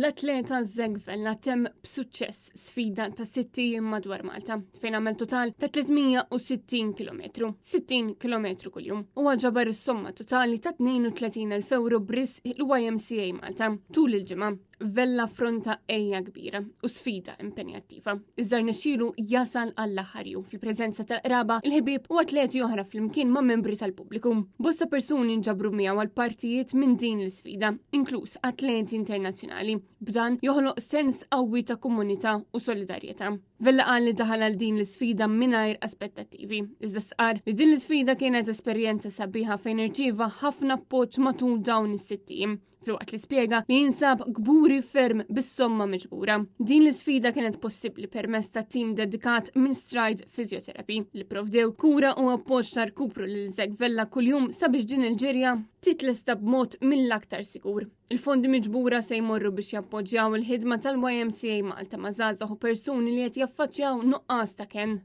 L-atleta Zegvella temm b'suċċess sfida ta' 60 madwar Malta, fejn għamel total ta' 360 km, 60 km kuljum. U ġabar is-somma totali ta' 32,000 euro bris l-YMCA Malta tul il-ġimgħa. Vella fronta ejja kbira u sfida impenjattiva. Iżda rnexxielu jasal għall-aħħar fil-preżenza tal-qraba, il-ħbieb u atleti oħra flimkien ma' membri tal-pubbliku. Bosta persuni nġabru miegħu għal partijiet minn din l-sfida, inkluż atleti internazzjonali. B'dan joħloq sens qawwi ta' komunità u solidarjetà. Vella qal li daħal għal din l-sfida mingħajr aspettattivi. Iżda stqar li din l-sfida kienet esperjenza sabiħa fejn irċieva ħafna appoġġ matul dawn is-sittiem. Filwaqt li spjega li jinsab gburi ferm bis-somma miġbura. Din l-sfida kienet possibbli permezz ta' tim dedikat minn Stride Physiotherapy li provdew kura u appoġġ ta' rkupru lil Zegvella kuljum sabiex din il-ġirja titlesta b'mod mill-aktar sigur. Il-fondi miġbura se jmorru biex jappoġġjaw il-ħidma tal-YMCA Malta ma' żgħażagħ u persuni li qed jaffaċċjaw nuqqas ta' kenn.